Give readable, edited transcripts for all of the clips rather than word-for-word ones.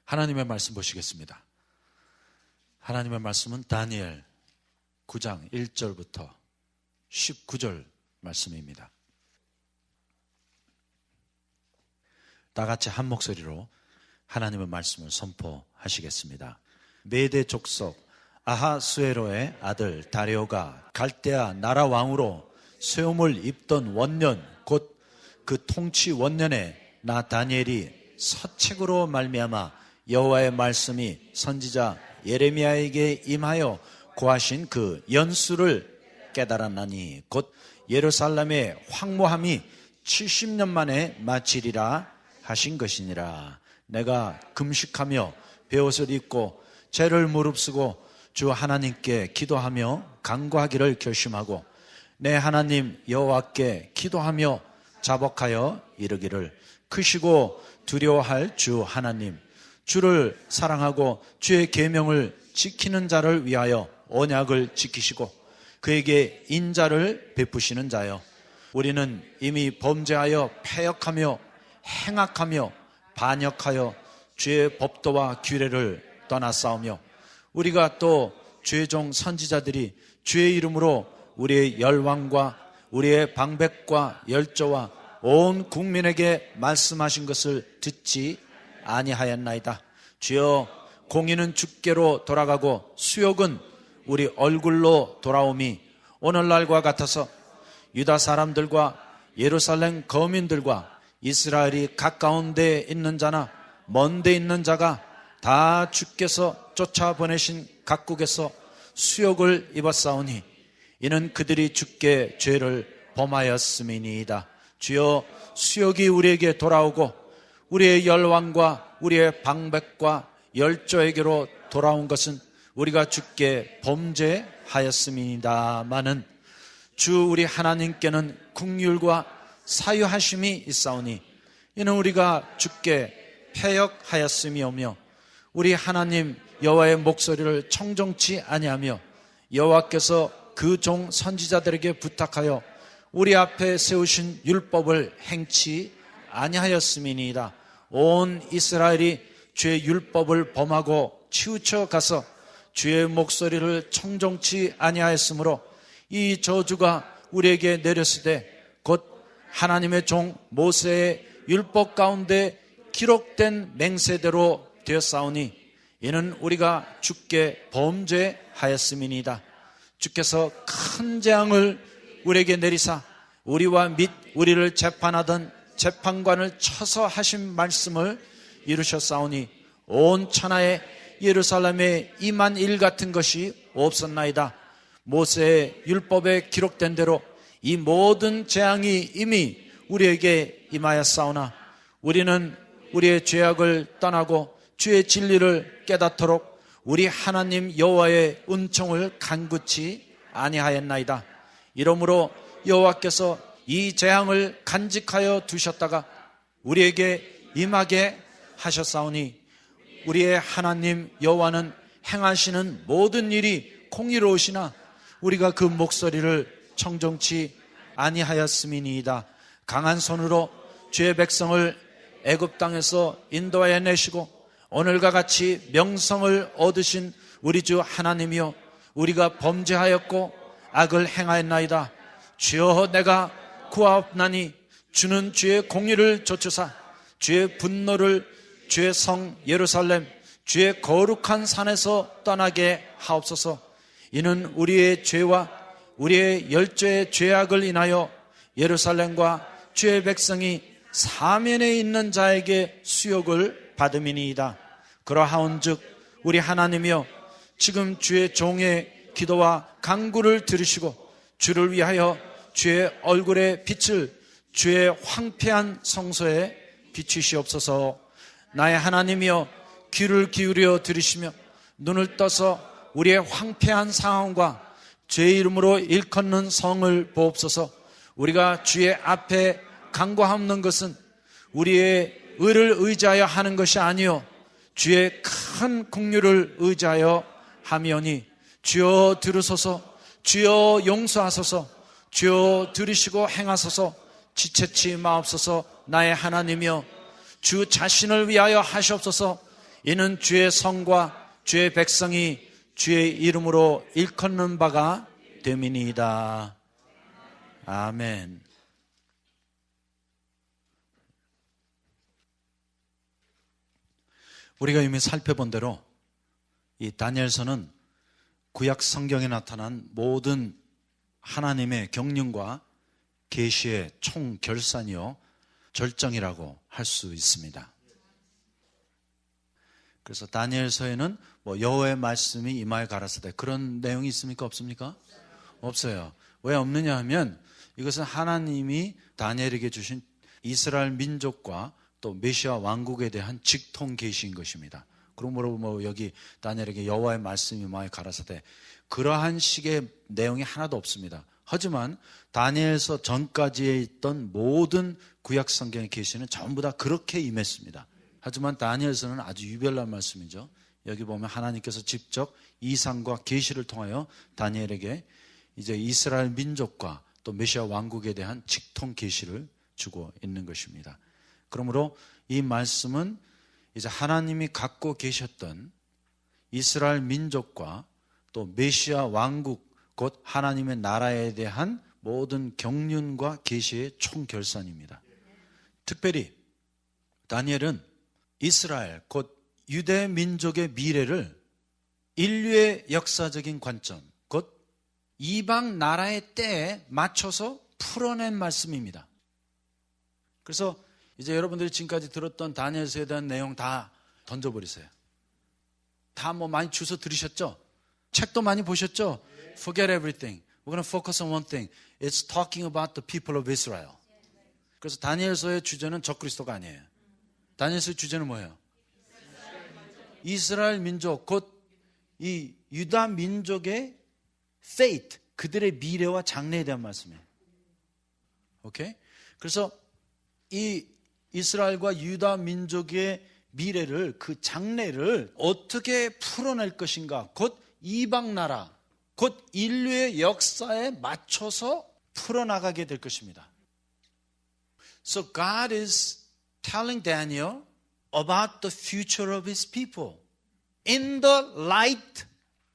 하나님의 말씀 보시겠습니다. 하나님의 말씀은 다니엘 9장 1절부터 19절 말씀입니다. 다 같이 한 목소리로 하나님의 말씀을 선포하시겠습니다. 메대 족속 아하수에로의 아들 다리오가 갈대아 나라 왕으로 세움을 입던 원년 곧 그 통치 원년에 나 다니엘이 서책으로 말미암아 여호와의 말씀이 선지자 예레미야에게 임하여 고하신 그 연수를 깨달았나니 곧 예루살렘의 황무함이 70년 만에 마치리라 하신 것이니라. 내가 금식하며 베옷을 입고 죄를 무릅쓰고 주 하나님께 기도하며 간구하기를 결심하고 내 하나님 여호와께 기도하며 자복하여 이르기를 크시고 두려워할 주 하나님 주를 사랑하고 주의 계명을 지키는 자를 위하여 언약을 지키시고 그에게 인자를 베푸시는 자여 우리는 이미 범죄하여 패역하며 행악하며 반역하여 주의 법도와 규례를 떠나싸우며 우리가 또 주의 종 선지자들이 주의 이름으로 우리의 열왕과 우리의 방백과 열조와 온 국민에게 말씀하신 것을 듣지 아니하였나이다. 주여 공의는 주께로 돌아가고 수욕은 우리 얼굴로 돌아오미 오늘날과 같아서 유다 사람들과 예루살렘 거민들과 이스라엘이 가까운 데에 있는 자나 먼 데 있는 자가 다 주께서 쫓아보내신 각국에서 수욕을 입었사오니 이는 그들이 주께 죄를 범하였음이니이다. 주여 수욕이 우리에게 돌아오고 우리의 열왕과 우리의 방백과 열조에게로 돌아온 것은 우리가 주께 범죄하였음이니다마는 주 우리 하나님께는 긍휼과 사유하심이 있사오니 이는 우리가 주께 패역하였음이오며 우리 하나님 여호와의 목소리를 청종치 아니하며 여호와께서 그 종 선지자들에게 부탁하여 우리 앞에 세우신 율법을 행치 아니하였음이니이다. 온 이스라엘이 주의 율법을 범하고 치우쳐 가서 주의 목소리를 청종치 아니하였으므로 이 저주가 우리에게 내렸으되 곧 하나님의 종 모세의 율법 가운데 기록된 맹세대로 되었사오니 이는 우리가 주께 범죄하였음이니이다. 주께서 큰 재앙을 우리에게 내리사 우리와 및 우리를 재판하던 재판관을 쳐서 하신 말씀을 이루셨사오니 온 천하에 예루살렘에 임한 일 같은 것이 없었나이다. 모세의 율법에 기록된 대로 이 모든 재앙이 이미 우리에게 임하였사오나 우리는 우리의 죄악을 떠나고 주의 진리를 깨닫도록 우리 하나님 여호와의 은총을 간구치 아니하였나이다. 이러므로 여호와께서 이 재앙을 간직하여 두셨다가 우리에게 임하게 하셨사오니 우리의 하나님 여호와는 행하시는 모든 일이 공의로우시나 우리가 그 목소리를 청종치 아니하였음이니이다. 강한 손으로 주의 백성을 애굽 땅에서 인도하여 내시고 오늘과 같이 명성을 얻으신 우리 주 하나님이여 우리가 범죄하였고 악을 행하였나이다. 주여 내가 구하옵나니 주는 주의 공의를 좇으사 주의 분노를 주의 성 예루살렘 주의 거룩한 산에서 떠나게 하옵소서. 이는 우리의 죄와 우리의 열조의 죄악을 인하여 예루살렘과 주의 백성이 사면에 있는 자에게 수욕을 받음이니이다. 그러하온즉 우리 하나님이여 지금 주의 종의 기도와 간구를 들으시고 주를 위하여 주의 얼굴의 빛을 주의 황폐한 성소에 비추시옵소서. 나의 하나님이여 귀를 기울여 들으시며 눈을 떠서 우리의 황폐한 상황과 죄의 이름으로 일컫는 성을 보옵소서. 우리가 주의 앞에 간구하옵는 것은 우리의 의를 의지하여 하는 것이 아니요 주의 큰 긍휼을 의지하여 함이오니 주여 들으소서. 주여 용서하소서. 주여 들으시고 행하소서. 지체치 마옵소서. 나의 하나님이여 주 자신을 위하여 하시옵소서. 이는 주의 성과 주의 백성이 주의 이름으로 일컫는 바가 됨이니이다. 아멘. 우리가 이미 살펴본 대로 이 다니엘서는 구약 성경에 나타난 모든 하나님의 경륜과 계시의 총결산이요 절정이라고 할 수 있습니다. 그래서 다니엘서에는 여호와의 말씀이 임하여 가라사대 그런 내용이 있습니까? 없습니까? 없어요. 왜 없느냐 하면 이것은 하나님이 다니엘에게 주신 이스라엘 민족과 또 메시아 왕국에 대한 직통 계시인 것입니다. 그러므로 여기 다니엘에게 여호와의 말씀이 임하여 가라사대 그러한 식의 내용이 하나도 없습니다. 하지만 다니엘서 전까지에 있던 모든 구약 성경의 계시는 전부 다 그렇게 임했습니다. 하지만 다니엘서는 아주 유별난 말씀이죠. 여기 보면 하나님께서 직접 이상과 계시를 통하여 다니엘에게 이제 이스라엘 민족과 또 메시아 왕국에 대한 직통 계시를 주고 있는 것입니다. 그러므로 이 말씀은 이제 하나님이 갖고 계셨던 이스라엘 민족과 또 메시아 왕국 곧 하나님의 나라에 대한 모든 경륜과 계시의 총결산입니다. 특별히 다니엘은 이스라엘 곧 유대 민족의 미래를 인류의 역사적인 관점 곧 이방 나라의 때에 맞춰서 풀어낸 말씀입니다. 그래서 이제 여러분들이 지금까지 들었던 다니엘서에 대한 내용 다 던져버리세요. 다 많이 주워 들으셨죠? 책도 많이 보셨죠? Forget everything. We're going to focus on one thing. It's talking about the people of Israel. 그래서 다니엘서의 주제는 적그리스도가 아니에요. 다니엘서의 주제는 뭐예요? 이스라엘 민족 곧 이 유다 민족의 fate, 그들의 미래와 장래에 대한 말씀이에요. 오케이? 그래서 이 이스라엘과 유다 민족의 미래를 그 장래를 어떻게 풀어낼 것인가 곧 이방 나라 곧 인류의 역사에 맞춰서 풀어나가게 될 것입니다. So God is telling Daniel about the future of his people in the light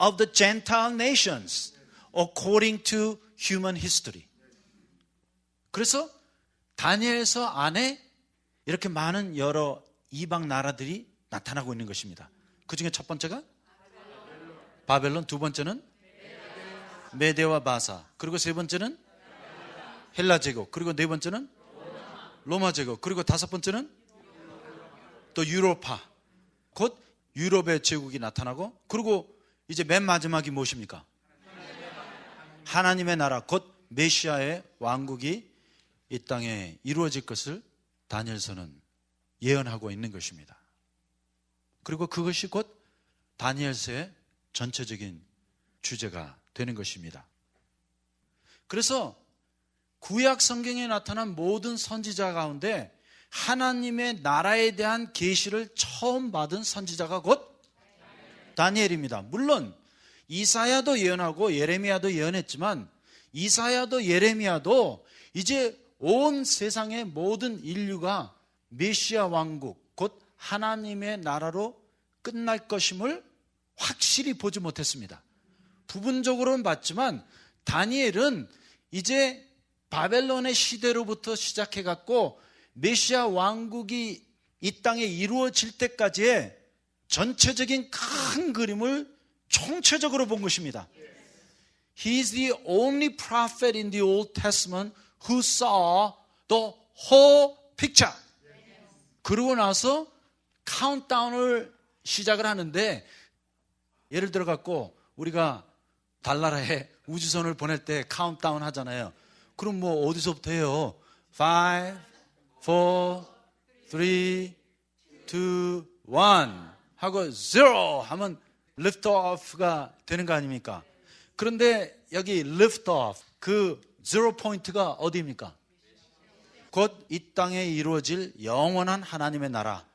of the Gentile nations according to human history. 그래서 다니엘서 안에 이렇게 많은 여러 이방 나라들이 나타나고 있는 것입니다. 그 중에 첫 번째가 바벨론, 두 번째는 메데와 바사, 그리고 세 번째는 헬라 제국, 그리고 네 번째는 로마 제국, 그리고 다섯 번째는 또 유로파, 곧 유럽의 제국이 나타나고, 그리고 이제 맨 마지막이 무엇입니까? 하나님의 나라, 곧 메시아의 왕국이 이 땅에 이루어질 것을 다니엘서는 예언하고 있는 것입니다. 그리고 그것이 곧 다니엘서의 전체적인 주제가 되는 것입니다. 그래서 구약 성경에 나타난 모든 선지자 가운데 하나님의 나라에 대한 계시를 처음 받은 선지자가 곧 다니엘입니다. 물론 이사야도 예언하고 예레미야도 예언했지만 이사야도 예레미야도 이제 온 세상의 모든 인류가 메시아 왕국 곧 하나님의 나라로 끝날 것임을 확실히 보지 못했습니다. 부분적으로는 봤지만 다니엘은 이제 바벨론의 시대로부터 시작해갖고 메시아 왕국이 이 땅에 이루어질 때까지의 전체적인 큰 그림을 총체적으로 본 것입니다. He is the only prophet in the Old Testament who saw the whole picture. 그러고 나서 카운트다운을 시작을 하는데, 예를 들어 갖고 우리가 달나라에 우주선을 보낼 때 카운트다운 하잖아요. 그럼 어디서부터 해요? 5, 4, 3, 2, 1 하고 0 하면 lift off가 되는 거 아닙니까? 그런데 여기 lift off 그 0 포인트가 어디입니까? 곧 이 땅에 이루어질 영원한 하나님의 나라,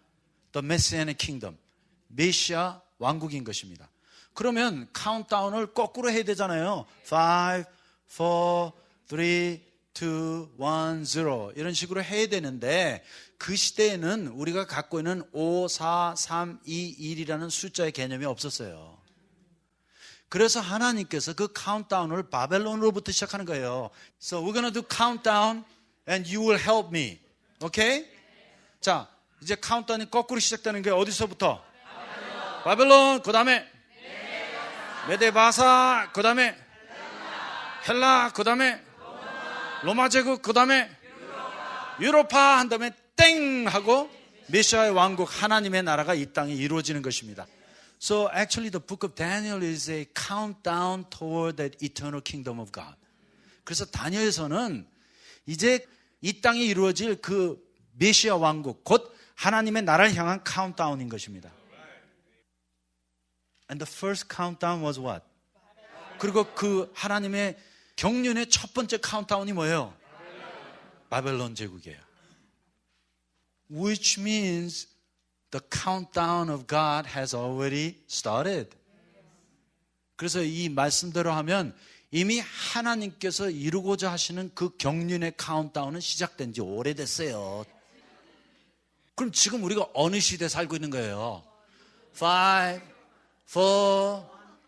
the Messianic Kingdom, 메시아 왕국인 것입니다. 그러면 카운트다운을 거꾸로 해야 되잖아요. 5, 4, 3, 2, 2, 1, 0 이런 식으로 해야 되는데 그 시대에는 우리가 갖고 있는 5, 4, 3, 2, 1이라는 숫자의 개념이 없었어요. 그래서 하나님께서 그 카운트다운을 바벨론으로부터 시작하는 거예요. So we're gonna do countdown and you will help me. 오케이? 자, 이제 카운트다운이 거꾸로 시작되는 게 어디서부터? 바벨론, 그 다음에 메데바사, 그 다음에 헬라, 그 다음에 로마 제국, 그 다음에 유로파 한 다음에 땡 하고 메시아의 왕국 하나님의 나라가 이 땅에 이루어지는 것입니다. So actually the book of Daniel is a countdown toward that eternal kingdom of God. 그래서 다니엘서는 이제 이 땅에 이루어질 그 메시아 왕국 곧 하나님의 나라를 향한 카운트다운인 것입니다. And the first countdown was what? 그리고 그 하나님의 경륜의 첫 번째 카운트다운이 뭐예요? 바벨론 제국이에요. Which means the countdown of God has already started. 그래서 이 말씀대로 하면 이미 하나님께서 이루고자 하시는 그 경륜의 카운트다운은 시작된 지 오래됐어요. 그럼 지금 우리가 어느 시대에 살고 있는 거예요? 5, 4,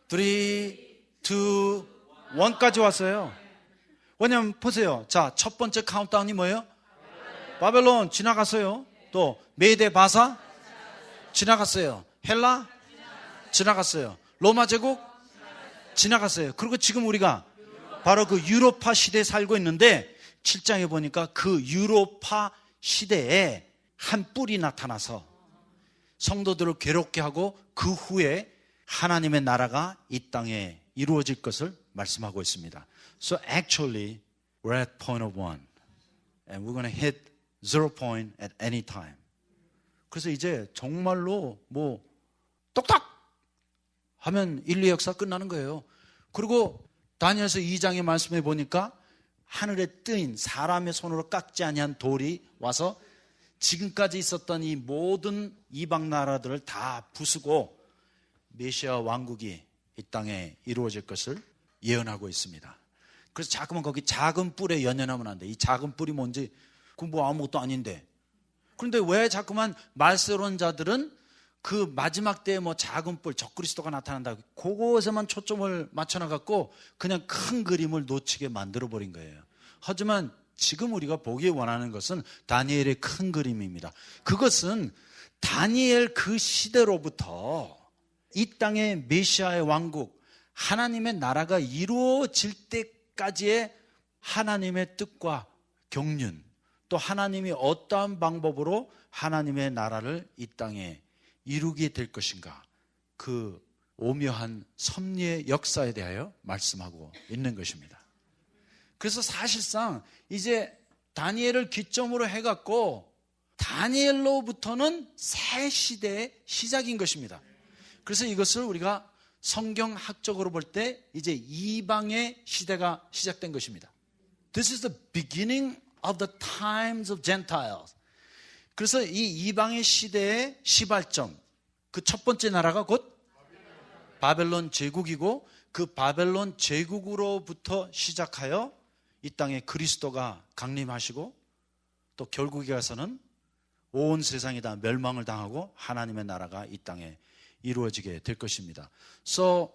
3, 2, 1까지 왔어요. 왜냐면 보세요. 자, 첫 번째 카운트다운이 뭐예요? 바벨론 지나갔어요. 또 메데 바사 지나갔어요. 헬라 지나갔어요. 로마 제국 지나갔어요. 그리고 지금 우리가 바로 그 유로파 시대에 살고 있는데 7장에 보니까 그 유로파 시대에 한 뿔이 나타나서 성도들을 괴롭게 하고 그 후에 하나님의 나라가 이 땅에 이루어질 것을 말씀하고 있습니다. So actually we're at point of 1 and we're going to hit 0 point at any time. 그래서 이제 정말로 뭐 똑딱 하면 인류 역사 끝나는 거예요. 그리고 다니엘서 2장의 말씀에 보니까 하늘에 뜨인 사람의 손으로 깎지 아니한 돌이 와서 지금까지 있었던 이 모든 이방 나라들을 다 부수고 메시아 왕국이 이 땅에 이루어질 것을 예언하고 있습니다. 그래서 자꾸만 거기 작은 뿔에 연연하면 안 돼. 이 작은 뿔이 뭔지 그건 뭐 아무것도 아닌데. 그런데 왜 자꾸만 말세론 자들은 그 마지막 때에 뭐 작은 뿔, 적그리스도가 나타난다. 그것에만 초점을 맞춰놔갖고 그냥 큰 그림을 놓치게 만들어버린 거예요. 하지만 지금 우리가 보기 원하는 것은 다니엘의 큰 그림입니다. 그것은 다니엘 그 시대로부터 이 땅의 메시아의 왕국, 하나님의 나라가 이루어질 때까지의 하나님의 뜻과 경륜, 또 하나님이 어떠한 방법으로 하나님의 나라를 이 땅에 이루게 될 것인가, 그 오묘한 섭리의 역사에 대하여 말씀하고 있는 것입니다. 그래서 사실상 이제 다니엘을 기점으로 해갖고 다니엘로부터는 새 시대의 시작인 것입니다. 그래서 이것을 우리가 성경학적으로 볼 때 이제 이방의 시대가 시작된 것입니다. This is the beginning of the times of Gentiles. 그래서 이 이방의 시대의 시발점, 그 첫 번째 나라가 곧 바벨론 제국이고 그 바벨론 제국으로부터 시작하여 이 땅에 그리스도가 강림하시고 또 결국에 가서는 온 세상이 다 멸망을 당하고 하나님의 나라가 이 땅에 이루어지게 될 것입니다. So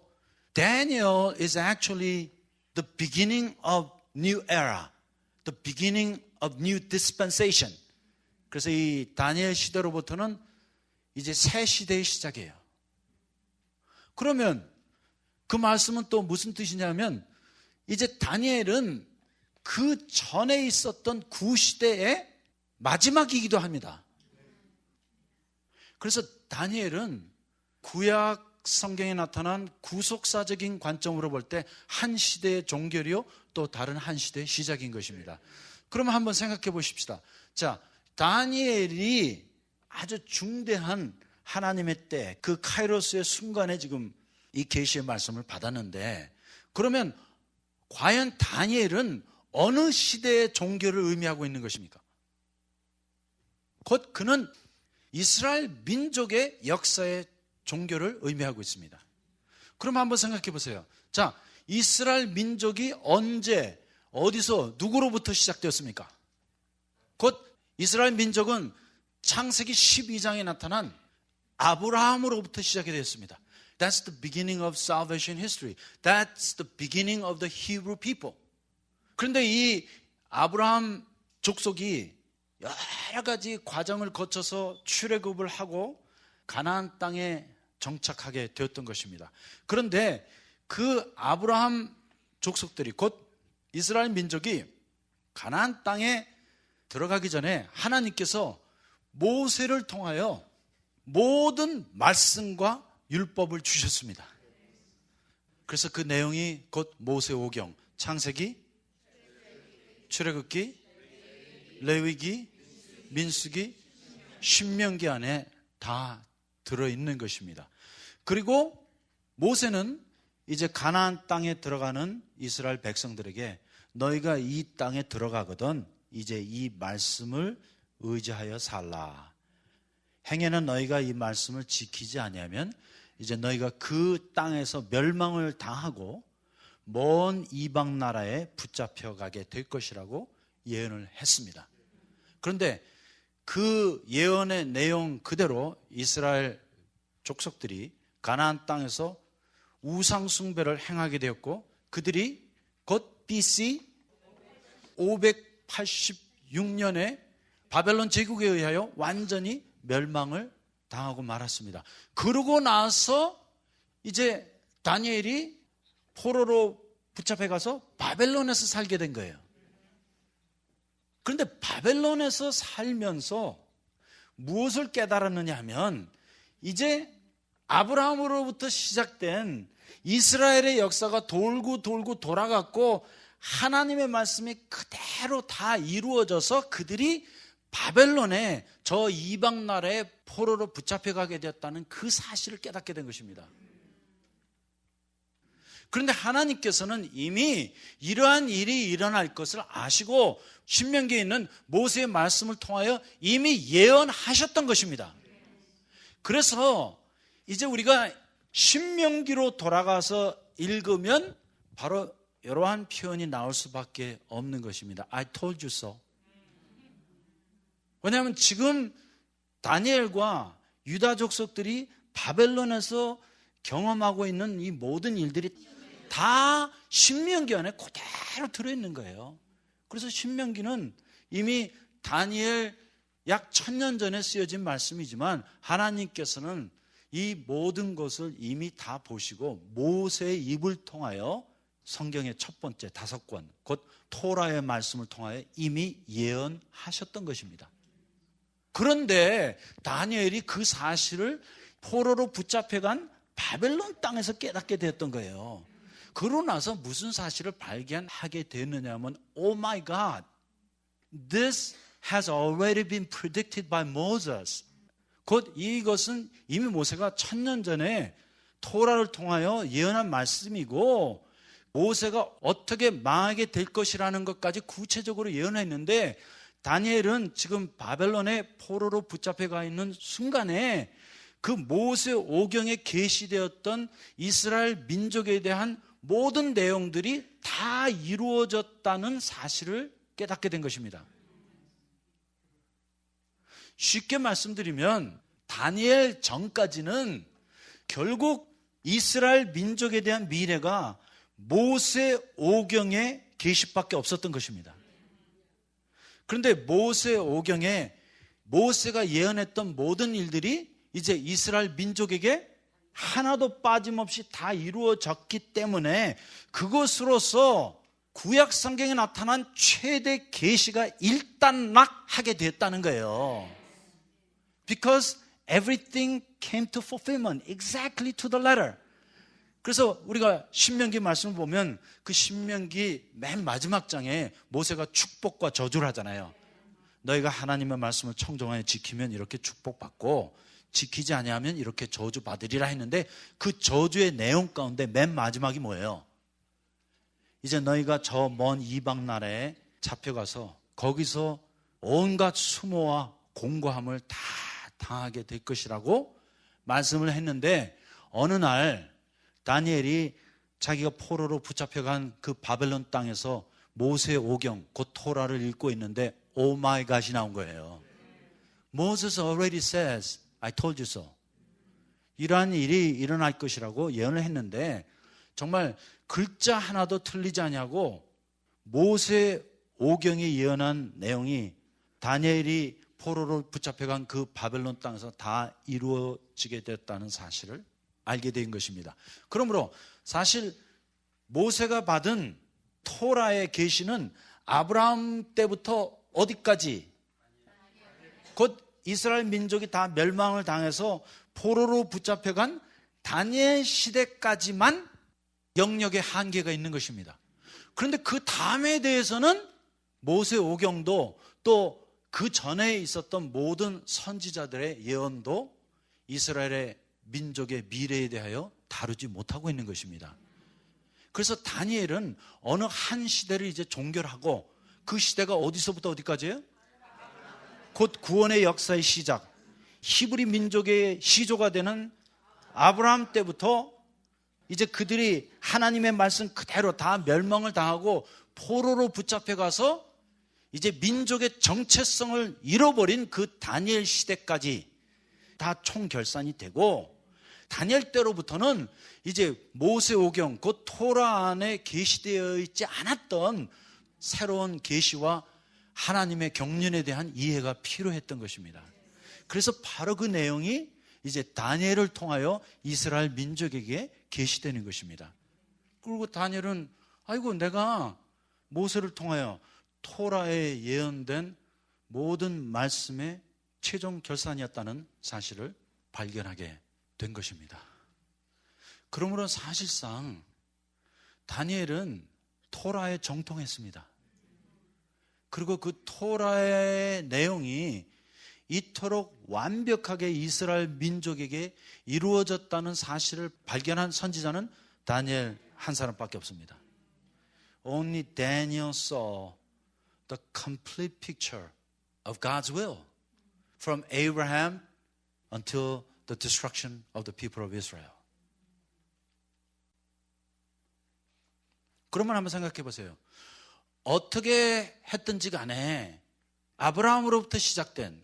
Daniel is actually the beginning of new era, the beginning of new dispensation. 그래서 이 다니엘 시대로부터는 이제 새 시대의 시작이에요. 그러면 그 말씀은 또 무슨 뜻이냐면 이제 다니엘은 그 전에 있었던 구시대의 마지막이기도 합니다. 그래서 다니엘은 구약 성경에 나타난 구속사적인 관점으로 볼 때 한 시대의 종결이요 또 다른 한 시대의 시작인 것입니다. 그러면 한번 생각해 보십시다. 자, 다니엘이 아주 중대한 하나님의 때, 그 카이로스의 순간에 지금 이 계시의 말씀을 받았는데, 그러면 과연 다니엘은 어느 시대의 종교를 의미하고 있는 것입니까? 곧 그는 이스라엘 민족의 역사의 종교를 의미하고 있습니다. 그럼 한번 생각해 보세요. 자, 이스라엘 민족이 언제 어디서 누구로부터 시작되었습니까? 곧 이스라엘 민족은 창세기 12장에 나타난 아브라함으로부터 시작이 되었습니다. That's the beginning of salvation history. That's the beginning of the Hebrew people. 그런데 이 아브라함 족속이 여러 가지 과정을 거쳐서 출애굽을 하고 가나안 땅에 정착하게 되었던 것입니다. 그런데 그 아브라함 족속들이 곧 이스라엘 민족이 가나안 땅에 들어가기 전에 하나님께서 모세를 통하여 모든 말씀과 율법을 주셨습니다. 그래서 그 내용이 곧 모세오경, 창세기, 출애굽기, 레위기, 민수기, 신명기 안에 다 들어있는 것입니다. 그리고 모세는 이제 가나안 땅에 들어가는 이스라엘 백성들에게 너희가 이 땅에 들어가거든 이제 이 말씀을 의지하여 살라. 행여는 너희가 이 말씀을 지키지 아니하면 이제 너희가 그 땅에서 멸망을 당하고 먼 이방 나라에 붙잡혀가게 될 것이라고 예언을 했습니다. 그런데 그 예언의 내용 그대로 이스라엘 족속들이 가나안 땅에서 우상 숭배를 행하게 되었고 그들이 곧 BC 586년에 바벨론 제국에 의하여 완전히 멸망을 당하고 말았습니다. 그러고 나서 이제 다니엘이 포로로 붙잡혀 가서 바벨론에서 살게 된 거예요. 그런데 바벨론에서 살면서 무엇을 깨달았느냐 하면 이제 아브라함으로부터 시작된 이스라엘의 역사가 돌고 돌아갔고 하나님의 말씀이 그대로 다 이루어져서 그들이 바벨론에 저 이방 나라의 포로로 붙잡혀가게 되었다는 그 사실을 깨닫게 된 것입니다. 그런데 하나님께서는 이미 이러한 일이 일어날 것을 아시고 신명기에 있는 모세의 말씀을 통하여 이미 예언하셨던 것입니다. 그래서 이제 우리가 신명기로 돌아가서 읽으면 바로 이러한 표현이 나올 수밖에 없는 것입니다. I told you so. 왜냐하면 지금 다니엘과 유다 족속들이 바벨론에서 경험하고 있는 이 모든 일들이 다 신명기 안에 그대로 들어있는 거예요. 그래서 신명기는 이미 다니엘 약 1000년 전에 쓰여진 말씀이지만 하나님께서는 이 모든 것을 이미 다 보시고 모세의 입을 통하여 성경의 첫 번째 5권 곧 토라의 말씀을 통하여 이미 예언하셨던 것입니다. 그런데 다니엘이 그 사실을 포로로 붙잡혀간 바벨론 땅에서 깨닫게 되었던 거예요. 그러고 나서 무슨 사실을 발견하게 됐느냐 하면 Oh my God, this has already been predicted by Moses. 곧 이것은 이미 모세가 1000년 전에 토라를 통하여 예언한 말씀이고 모세가 어떻게 망하게 될 것이라는 것까지 구체적으로 예언했는데 다니엘은 지금 바벨론의 포로로 붙잡혀가 있는 순간에 그 모세 오경에 계시되었던 이스라엘 민족에 대한 모든 내용들이 다 이루어졌다는 사실을 깨닫게 된 것입니다. 쉽게 말씀드리면 다니엘 전까지는 결국 이스라엘 민족에 대한 미래가 모세 오경의 계시밖에 없었던 것입니다. 그런데 모세 오경에 모세가 예언했던 모든 일들이 이제 이스라엘 민족에게 하나도 빠짐없이 다 이루어졌기 때문에 그것으로서 구약 성경에 나타난 최대 계시가 일단락하게 됐다는 거예요. Because everything came to fulfillment, exactly to the letter. 그래서 우리가 신명기 말씀을 보면 그 신명기 맨 마지막 장에 모세가 축복과 저주를 하잖아요. 너희가 하나님의 말씀을 청정하여 지키면 이렇게 축복받고 지키지 아니하면 이렇게 저주받으리라 했는데 그 저주의 내용 가운데 맨 마지막이 뭐예요? 이제 너희가 저 먼 이방 나라에 잡혀가서 거기서 온갖 수모와 공고함을 다 당하게 될 것이라고 말씀을 했는데 어느 날 다니엘이 자기가 포로로 붙잡혀간 그 바벨론 땅에서 모세 오경, 곧 토라를 읽고 있는데 오 마이 갓이 나온 거예요. Moses already says, I told you so. 이러한 일이 일어날 것이라고 예언을 했는데 정말 글자 하나도 틀리지 않냐고 모세 오경이 예언한 내용이 다니엘이 포로로 붙잡혀간 그 바벨론 땅에서 다 이루어지게 됐다는 사실을 알게 된 것입니다. 그러므로 사실 모세가 받은 토라의 계시는 아브라함 때부터 어디까지? 곧 이스라엘 민족이 다 멸망을 당해서 포로로 붙잡혀간 다니엘 시대까지만 영역의 한계가 있는 것입니다. 그런데 그 다음에 대해서는 모세 오경도 또 그 전에 있었던 모든 선지자들의 예언도 이스라엘의 민족의 미래에 대하여 다루지 못하고 있는 것입니다. 그래서 다니엘은 어느 한 시대를 이제 종결하고 그 시대가 어디서부터 어디까지예요? 곧 구원의 역사의 시작, 히브리 민족의 시조가 되는 아브라함 때부터 이제 그들이 하나님의 말씀 그대로 다 멸망을 당하고 포로로 붙잡혀가서 이제 민족의 정체성을 잃어버린 그 다니엘 시대까지 다 총결산이 되고, 다니엘 때로부터는 이제 모세 오경, 곧 토라 안에 계시되어 있지 않았던 새로운 계시와 하나님의 경륜에 대한 이해가 필요했던 것입니다. 그래서 바로 그 내용이 이제 다니엘을 통하여 이스라엘 민족에게 계시되는 것입니다. 그리고 다니엘은 아이고 내가 모세를 통하여 토라에 예언된 모든 말씀의 최종 결산이었다는 사실을 발견하게 된 것입니다. 그러므로 사실상 다니엘은 토라에 정통했습니다. 그리고 그 토라의 내용이 이토록 완벽하게 이스라엘 민족에게 이루어졌다는 사실을 발견한 선지자는 다니엘 한 사람밖에 없습니다. Only Daniel saw the complete picture of God's will from Abraham until the destruction of the people of Israel. 그러면 한번 생각해 보세요. 어떻게 했든지 간에 아브라함으로부터 시작된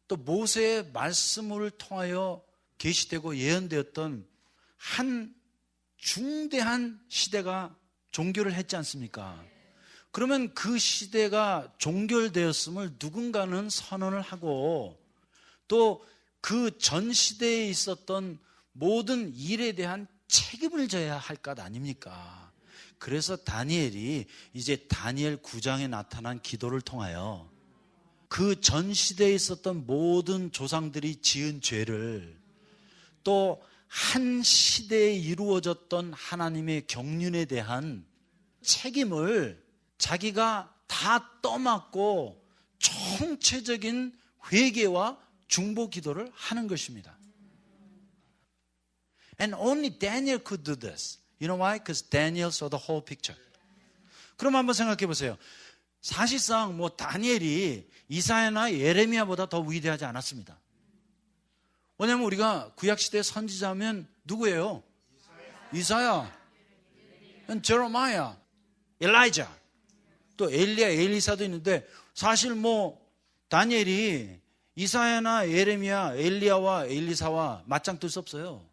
또 모세의 말씀을 통하여 계시되고 예언되었던 한 중대한 시대가 종결을 했지 않습니까? 그러면 그 시대가 종결되었음을 누군가는 선언을 하고 또 그 전 시대에 있었던 모든 일에 대한 책임을 져야 할 것 아닙니까? 그래서 다니엘이 이제 다니엘 9장에 나타난 기도를 통하여 그 전 시대에 있었던 모든 조상들이 지은 죄를 또 한 시대에 이루어졌던 하나님의 경륜에 대한 책임을 자기가 다 떠맡고 총체적인 회개와 중보 기도를 하는 것입니다. And only Daniel could do this. You know why? Because Daniel saw the whole picture. 그럼 한번 생각해 보세요. 사실상 뭐 다니엘이 이사야나 예레미야보다 더 위대하지 않았습니다. 왜냐하면 우리가 구약시대 선지자면 누구예요? 이사야, 제레미야, 엘라이자, 또 엘리야, 엘리사도 있는데 사실 뭐 다니엘이 이사야나 예레미야, 엘리야와 엘리사와 맞짱 뜰 수 없어요.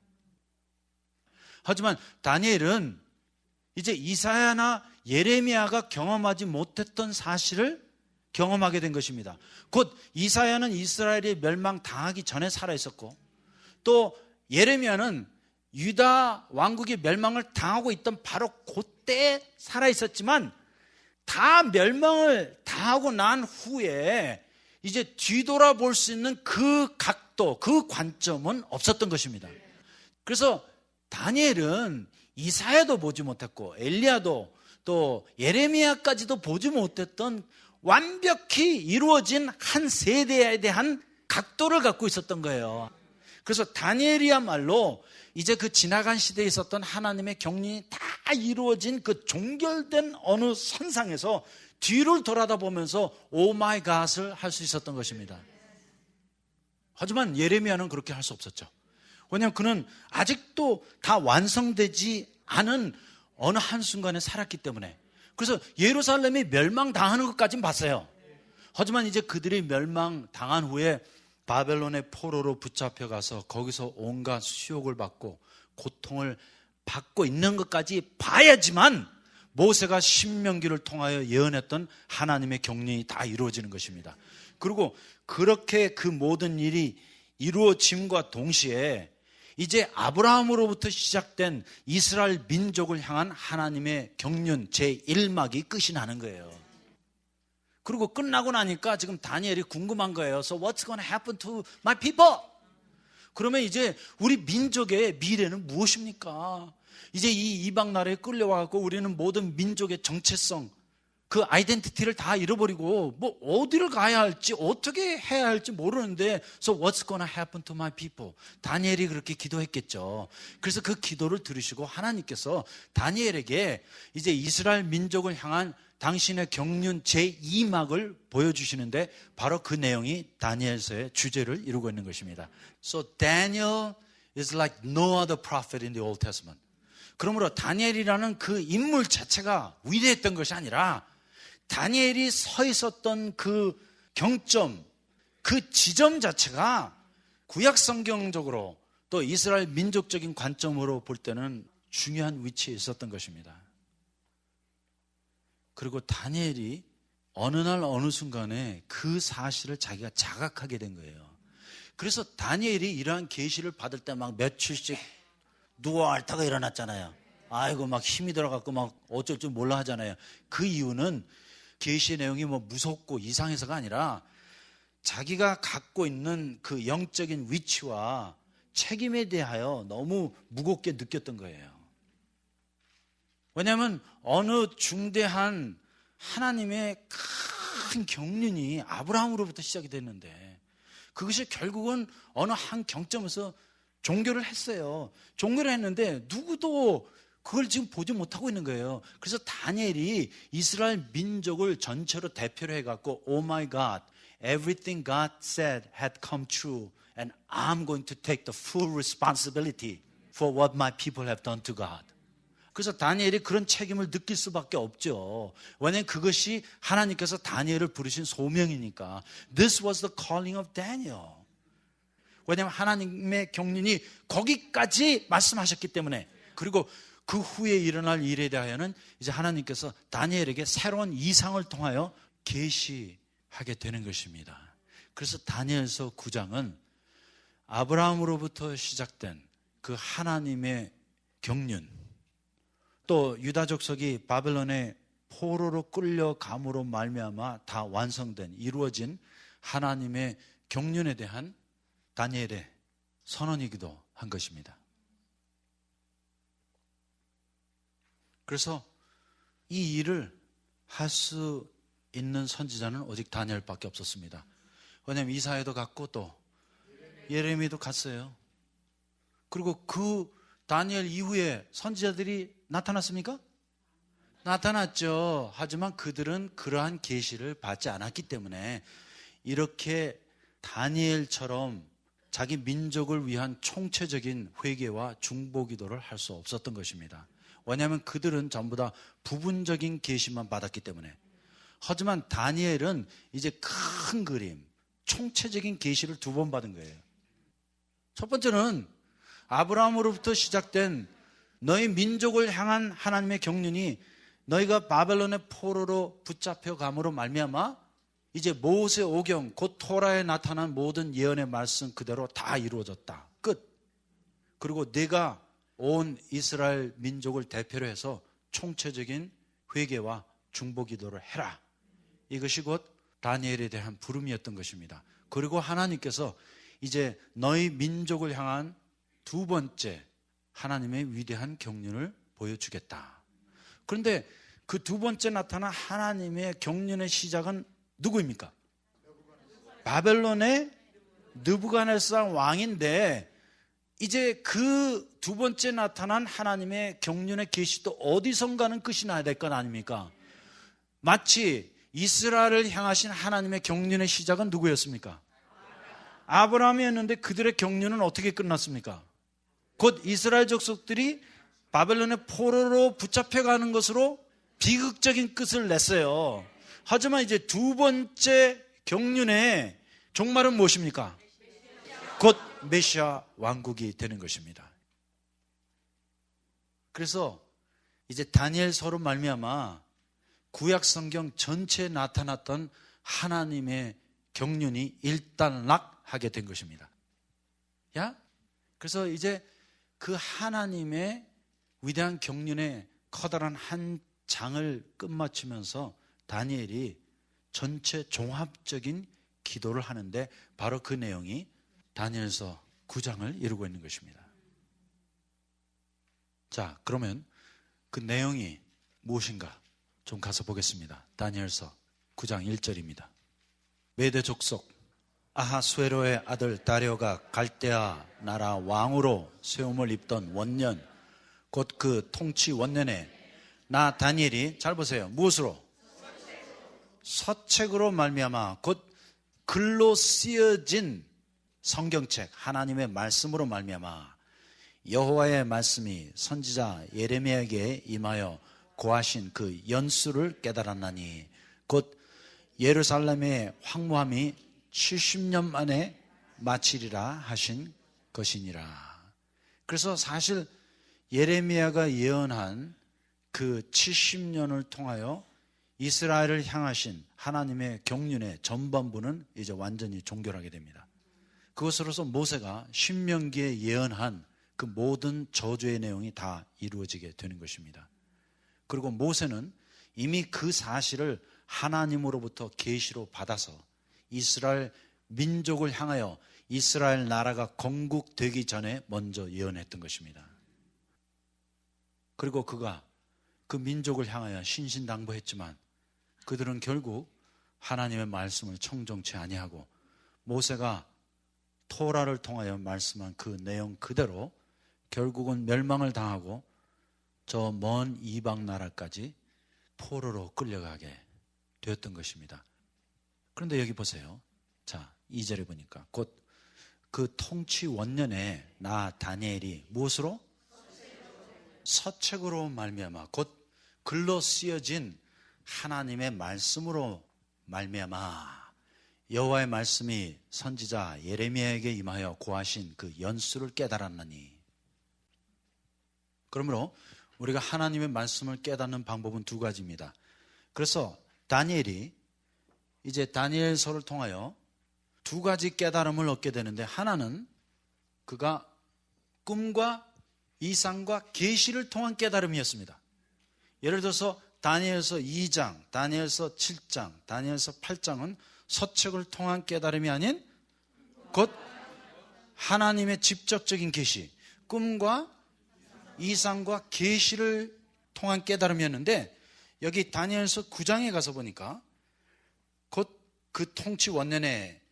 하지만 다니엘은 이제 이사야나 예레미야가 경험하지 못했던 사실을 경험하게 된 것입니다. 곧 이사야는 이스라엘이 멸망당하기 전에 살아있었고 또 예레미야는 유다 왕국이 멸망을 당하고 있던 바로 그때 살아있었지만 다 멸망을 당하고 난 후에 이제 뒤돌아볼 수 있는 그 각도, 그 관점은 없었던 것입니다. 그래서 다니엘은 이사야도 보지 못했고 엘리야도 또 예레미야까지도 보지 못했던 완벽히 이루어진 한 세대에 대한 각도를 갖고 있었던 거예요. 그래서 다니엘이야말로 이제 그 지나간 시대에 있었던 하나님의 경륜이 다 이루어진 그 종결된 어느 선상에서 뒤를 돌아다 보면서 오 마이 갓을 할 수 있었던 것입니다. 하지만 예레미야는 그렇게 할 수 없었죠. 왜냐하면 그는 아직도 다 완성되지 않은 어느 한순간에 살았기 때문에 그래서 예루살렘이 멸망당하는 것까지는 봤어요. 하지만 이제 그들이 멸망당한 후에 바벨론의 포로로 붙잡혀가서 거기서 온갖 수욕을 받고 고통을 받고 있는 것까지 봐야지만 모세가 신명기를 통하여 예언했던 하나님의 경륜이 다 이루어지는 것입니다. 그리고 그렇게 그 모든 일이 이루어짐과 동시에 이제 아브라함으로부터 시작된 이스라엘 민족을 향한 하나님의 경륜 제1막이 끝이 나는 거예요. 그리고 끝나고 나니까 지금 다니엘이 궁금한 거예요. So what's going to happen to my people? 그러면 이제 우리 민족의 미래는 무엇입니까? 이제 이 이방 나라에 끌려와서 우리는 모든 민족의 정체성, 그 아이덴티티를 다 잃어버리고 뭐 어디를 가야 할지 어떻게 해야 할지 모르는데 So what's going to happen to my people? 다니엘이 그렇게 기도했겠죠. 그래서 그 기도를 들으시고 하나님께서 다니엘에게 이제 이스라엘 민족을 향한 당신의 경륜 제2막을 보여주시는데 바로 그 내용이 다니엘서의 주제를 이루고 있는 것입니다. So Daniel is like no other prophet in the Old Testament. 그러므로 다니엘이라는 그 인물 자체가 위대했던 것이 아니라 다니엘이 서 있었던 그 경점, 그 지점 자체가 구약 성경적으로 또 이스라엘 민족적인 관점으로 볼 때는 중요한 위치에 있었던 것입니다. 그리고 다니엘이 어느 날 어느 순간에 그 사실을 자기가 자각하게 된 거예요. 그래서 다니엘이 이러한 계시를 받을 때 막 며칠씩 누워 앓다가 일어났잖아요. 아이고 막 힘이 들어갖고 막 어쩔 줄 몰라 하잖아요. 그 이유는 계시의 내용이 뭐 무섭고 이상해서가 아니라 자기가 갖고 있는 그 영적인 위치와 책임에 대하여 너무 무겁게 느꼈던 거예요. 왜냐하면 어느 중대한 하나님의 큰 경륜이 아브라함으로부터 시작이 됐는데 그것이 결국은 어느 한 경점에서 종교를 했어요. 종교를 했는데 누구도 그걸 지금 보지 못하고 있는 거예요. 그래서 다니엘이 이스라엘 민족을 전체로 대표로 해갖고 Oh my God, everything God said had come true and I'm going to take the full responsibility for what my people have done to God. 그래서 다니엘이 그런 책임을 느낄 수밖에 없죠. 왜냐하면 그것이 하나님께서 다니엘을 부르신 소명이니까. This was the calling of Daniel. 왜냐하면 하나님의 경륜이 거기까지 말씀하셨기 때문에. 그리고 그 후에 일어날 일에 대하여는 이제 하나님께서 다니엘에게 새로운 이상을 통하여 계시하게 되는 것입니다. 그래서 다니엘서 9장은 아브라함으로부터 시작된 그 하나님의 경륜, 또 유다 족속이 바벨론의 포로로 끌려감으로 말미암아 다 완성된 이루어진 하나님의 경륜에 대한 다니엘의 선언이기도 한 것입니다. 그래서 이 일을 할 수 있는 선지자는 오직 다니엘밖에 없었습니다. 왜냐하면 이사야도 갔고 또 예레미야도 갔어요. 그리고 그 다니엘 이후에 선지자들이 나타났습니까? 나타났죠. 하지만 그들은 그러한 계시를 받지 않았기 때문에 이렇게 다니엘처럼 자기 민족을 위한 총체적인 회개와 중보기도를 할 수 없었던 것입니다. 왜냐하면 그들은 전부 다 부분적인 계시만 받았기 때문에. 하지만 다니엘은 이제 큰 그림, 총체적인 계시를 2번 받은 거예요. 첫 번째는 아브라함으로부터 시작된 너희 민족을 향한 하나님의 경륜이 너희가 바벨론의 포로로 붙잡혀감으로 말미암아 이제 모세 오경 곧 토라에 나타난 모든 예언의 말씀 그대로 다 이루어졌다. 끝. 그리고 네가 온 이스라엘 민족을 대표로 해서 총체적인 회개와 중보기도를 해라. 이것이 곧 다니엘에 대한 부름이었던 것입니다. 그리고 하나님께서 이제 너희 민족을 향한 2번째 하나님의 위대한 경륜을 보여주겠다. 그런데 그 2번째 나타난 하나님의 경륜의 시작은 누구입니까? 바벨론의 느부갓네살 왕인데 이제 그 2번째 나타난 하나님의 경륜의 계시도 어디선가는 끝이 나야 될 것 아닙니까? 마치 이스라엘을 향하신 하나님의 경륜의 시작은 누구였습니까? 아브라함이었는데 그들의 경륜은 어떻게 끝났습니까? 곧 이스라엘 족속들이 바벨론의 포로로 붙잡혀가는 것으로 비극적인 끝을 냈어요. 하지만 이제 두 번째 경륜의 종말은 무엇입니까? 곧 메시아 왕국이 되는 것입니다. 그래서 이제 다니엘서로 말미암아 구약 성경 전체에 나타났던 하나님의 경륜이 일단락하게 된 것입니다. 그래서 이제 그 하나님의 위대한 경륜의 커다란 한 장을 끝마치면서 다니엘이 전체 종합적인 기도를 하는데 바로 그 내용이 다니엘서 9장을 이루고 있는 것입니다. 자, 그러면 그 내용이 무엇인가 좀 가서 보겠습니다. 다니엘서 9장 1절입니다. 메대 족속 아하수에로의 아들 다리오가 갈대아 나라 왕으로 세움을 입던 원년 곧 그 통치 원년에 나 다니엘이 잘 보세요. 무엇으로? 서책으로 말미암아 곧 글로 쓰여진 성경책 하나님의 말씀으로 말미암아 여호와의 말씀이 선지자 예레미야에게 임하여 고하신 그 연수를 깨달았나니 곧 예루살렘의 황무함이 70년 만에 마치리라 하신 것이니라. 그래서 사실 예레미야가 예언한 그 70년을 통하여 이스라엘을 향하신 하나님의 경륜의 전반부는 이제 완전히 종결하게 됩니다. 그것으로서 모세가 신명기에 예언한 그 모든 저주의 내용이 다 이루어지게 되는 것입니다. 그리고 모세는 이미 그 사실을 하나님으로부터 계시로 받아서 이스라엘 민족을 향하여 이스라엘 나라가 건국되기 전에 먼저 예언했던 것입니다. 그리고 그가 그 민족을 향하여 신신당부했지만 그들은 결국 하나님의 말씀을 청종치 아니하고 모세가 토라를 통하여 말씀한 그 내용 그대로 결국은 멸망을 당하고 저 먼 이방 나라까지 포로로 끌려가게 되었던 것입니다. 그런데 여기 보세요. 자, 2절에 보니까 곧 그 통치 원년에 나 다니엘이 무엇으로? 서책으로 말미암아 곧 글로 쓰여진 하나님의 말씀으로 말미암아 여호와의 말씀이 선지자 예레미야에게 임하여 고하신 그 연수를 깨달았나니. 그러므로 우리가 하나님의 말씀을 깨닫는 방법은 두 가지입니다. 그래서 다니엘이 이제 다니엘서를 통하여 두 가지 깨달음을 얻게 되는데 하나는 그가 꿈과 이상과 계시를 통한 깨달음이었습니다. 예를 들어서 다니엘서 2장, 다니엘서 7장, 다니엘서 8장은 서책을 통한 깨달음이 아닌 곧 하나님의 직접적인 계시, 꿈과 이상과 계시를 통한 깨달음이었는데 여기 다니엘서 9장에 가서 보니까 곧 그 통치 원년에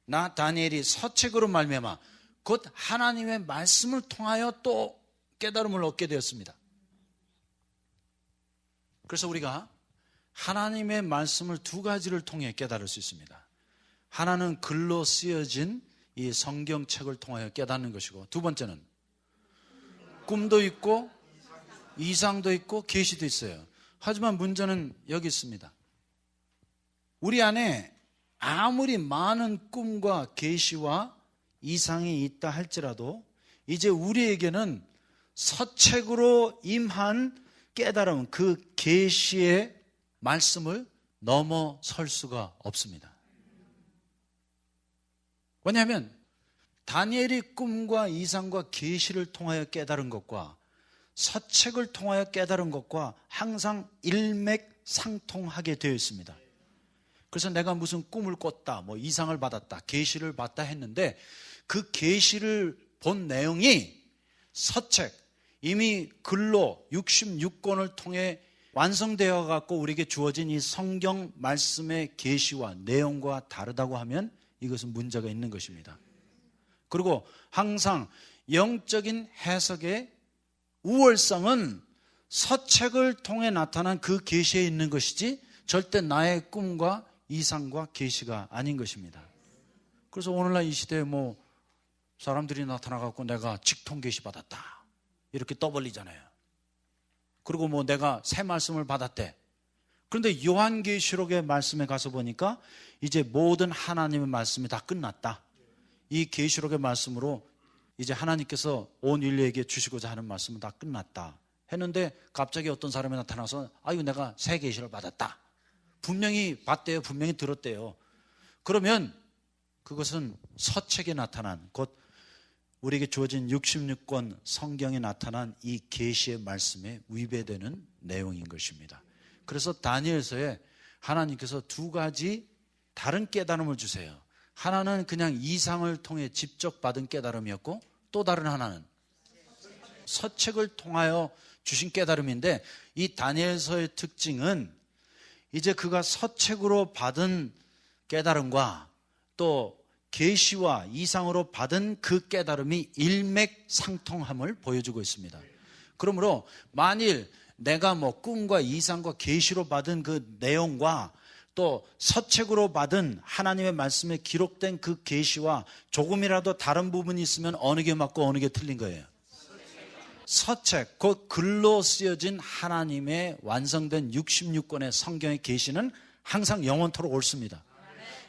나 다니엘이 서책으로 말미암아 곧 하나님의 말씀을 통하여 또 깨달음을 얻게 되었습니다. 그래서 우리가 하나님의 말씀을 두 가지를 통해 깨달을 수 있습니다. 하나는 글로 쓰여진 이 성경책을 통하여 깨닫는 것이고 두 번째는 꿈도 있고 이상도 있고 계시도 있어요. 하지만 문제는 여기 있습니다. 우리 안에 아무리 많은 꿈과 계시와 이상이 있다 할지라도 이제 우리에게는 서책으로 임한 깨달음, 그 계시의 말씀을 넘어설 수가 없습니다. 왜냐하면 다니엘이 꿈과 이상과 계시를 통하여 깨달은 것과 서책을 통하여 깨달은 것과 항상 일맥상통하게 되어 있습니다. 그래서 내가 무슨 꿈을 꿨다, 뭐 이상을 받았다, 계시를 받다 했는데 그 계시를 본 내용이 서책, 이미 글로 66권을 통해 완성되어 갖고 우리에게 주어진 이 성경 말씀의 계시와 내용과 다르다고 하면 이것은 문제가 있는 것입니다. 그리고 항상 영적인 해석의 우월성은 서책을 통해 나타난 그 계시에 있는 것이지 절대 나의 꿈과 이상과 계시가 아닌 것입니다. 그래서 오늘날 이 시대에 뭐 사람들이 나타나갖고 내가 직통 계시 받았다 이렇게 떠벌리잖아요. 그리고 뭐 내가 새 말씀을 받았대. 그런데 요한계시록의 말씀에 가서 보니까 이제 모든 하나님의 말씀이 다 끝났다. 이 계시록의 말씀으로 이제 하나님께서 온 인류에게 주시고자 하는 말씀은 다 끝났다 했는데, 갑자기 어떤 사람이 나타나서 아유 내가 새 계시를 받았다. 분명히 봤대요. 분명히 들었대요. 그러면 그것은 서책에 나타난, 곧 우리에게 주어진 66권 성경에 나타난 이 계시의 말씀에 위배되는 내용인 것입니다. 그래서 다니엘서에 하나님께서 두 가지 다른 깨달음을 주세요. 하나는 그냥 이상을 통해 직접 받은 깨달음이었고, 또 다른 하나는 서책을 통하여 주신 깨달음인데, 이 다니엘서의 특징은 이제 그가 서책으로 받은 깨달음과 또 계시와 이상으로 받은 그 깨달음이 일맥상통함을 보여주고 있습니다. 그러므로 만일 내가 뭐 꿈과 이상과 계시로 받은 그 내용과 또 서책으로 받은 하나님의 말씀에 기록된 그 계시와 조금이라도 다른 부분이 있으면 어느 게 맞고 어느 게 틀린 거예요? 서책, 그 글로 쓰여진 하나님의 완성된 66권의 성경의 계시는 항상 영원토록 옳습니다.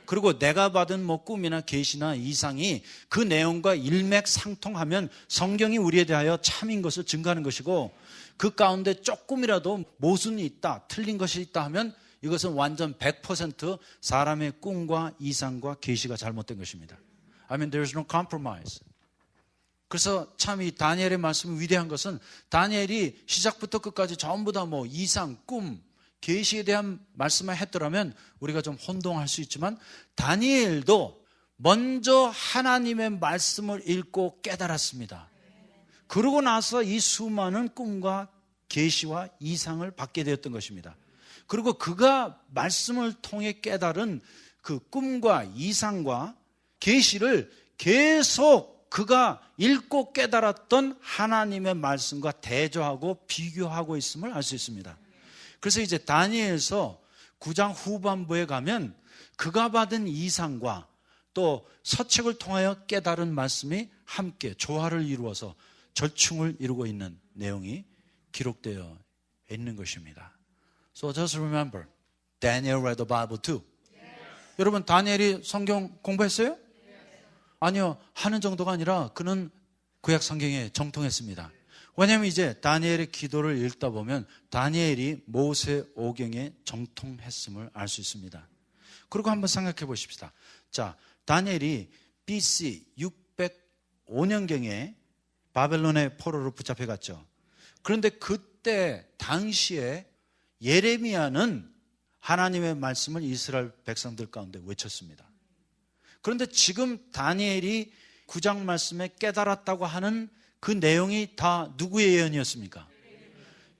그리고 내가 받은 뭐 꿈이나 계시나 이상이 그 내용과 일맥상통하면 성경이 우리에 대하여 참인 것을 증거하는 것이고, 그 가운데 조금이라도 모순이 있다, 틀린 것이 있다 하면 이것은 완전 100% 사람의 꿈과 이상과 계시가 잘못된 것입니다. I mean, there's no compromise. 그래서 참 이 다니엘의 말씀이 위대한 것은, 다니엘이 시작부터 끝까지 전부 다 뭐 이상, 꿈, 계시에 대한 말씀만 했더라면 우리가 좀 혼동할 수 있지만, 다니엘도 먼저 하나님의 말씀을 읽고 깨달았습니다. 그러고 나서 이 수많은 꿈과 계시와 이상을 받게 되었던 것입니다. 그리고 그가 말씀을 통해 깨달은 그 꿈과 이상과 계시를 계속 그가 읽고 깨달았던 하나님의 말씀과 대조하고 비교하고 있음을 알 수 있습니다. 그래서 이제 다니엘서 9장 후반부에 가면 그가 받은 이상과 또 서책을 통하여 깨달은 말씀이 함께 조화를 이루어서 절충을 이루고 있는 내용이 기록되어 있는 것입니다. So just remember, Daniel read the Bible too. 여러분, 다니엘이 성경 공부했어요? 아니요, 하는 정도가 아니라 그는 구약 성경에 정통했습니다. 왜냐하면 이제 다니엘의 기도를 읽다 보면 다니엘이 모세 오경에 정통했음을 알 수 있습니다. 그리고 한번 생각해 보십시다. 자, 다니엘이 BC 605년경에 바벨론의 포로로 붙잡혀 갔죠. 그런데 그때 당시에 예레미야는 하나님의 말씀을 이스라엘 백성들 가운데 외쳤습니다. 그런데 지금 다니엘이 9장 말씀에 깨달았다고 하는 그 내용이 다 누구의 예언이었습니까?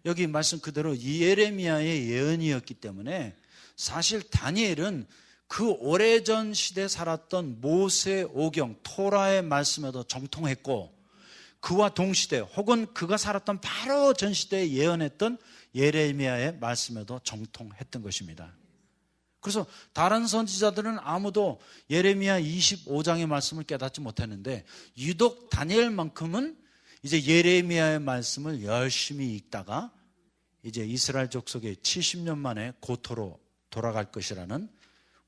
여기 말씀 그대로 예레미야의 예언이었기 때문에 사실 다니엘은 그 오래전 시대에 살았던 모세 오경 토라의 말씀에도 정통했고, 그와 동시대 혹은 그가 살았던 바로 전 시대에 예언했던 예레미야의 말씀에도 정통했던 것입니다. 그래서 다른 선지자들은 아무도 예레미야 25장의 말씀을 깨닫지 못했는데, 유독 다니엘만큼은 이제 예레미야의 말씀을 열심히 읽다가 이제 이스라엘 족속의 70년 만에 고토로 돌아갈 것이라는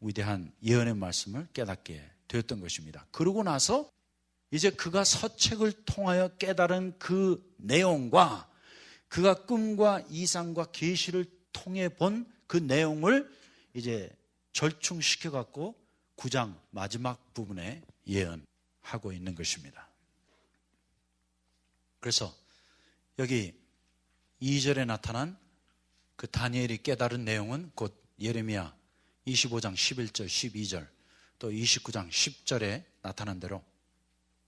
위대한 예언의 말씀을 깨닫게 되었던 것입니다. 그러고 나서 이제 그가 서책을 통하여 깨달은 그 내용과 그가 꿈과 이상과 계시를 통해 본 그 내용을 이제 절충시켜 갖고 9장 마지막 부분에 예언하고 있는 것입니다. 그래서 여기 2절에 나타난 그 다니엘이 깨달은 내용은 곧 예레미야 25장 11절 12절 또 29장 10절에 나타난 대로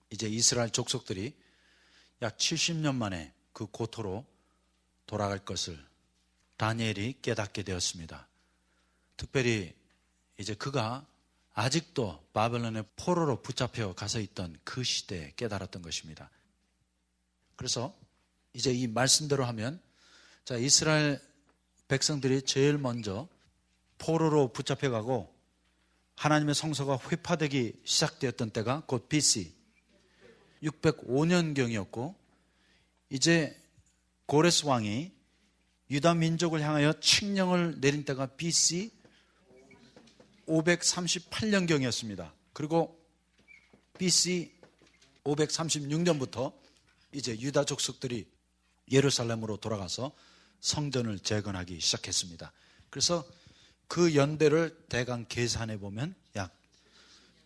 이제 이스라엘 족속들이 약 70년 만에 그 고토로 돌아갈 것을 다니엘이 깨닫게 되었습니다. 특별히 이제 그가 아직도 바벨론의 포로로 붙잡혀 가서 있던 그 시대에 깨달았던 것입니다. 그래서 이제 이 말씀대로 하면, 자, 이스라엘 백성들이 제일 먼저 포로로 붙잡혀 가고 하나님의 성소가 회파되기 시작되었던 때가 곧 BC 605년경이었고, 이제 고레스 왕이 유다 민족을 향하여 칙령을 내린 때가 BC 538년경이었습니다. 그리고 BC 536년부터 이제 유다 족속들이 예루살렘으로 돌아가서 성전을 재건하기 시작했습니다. 그래서 그 연대를 대강 계산해 보면 약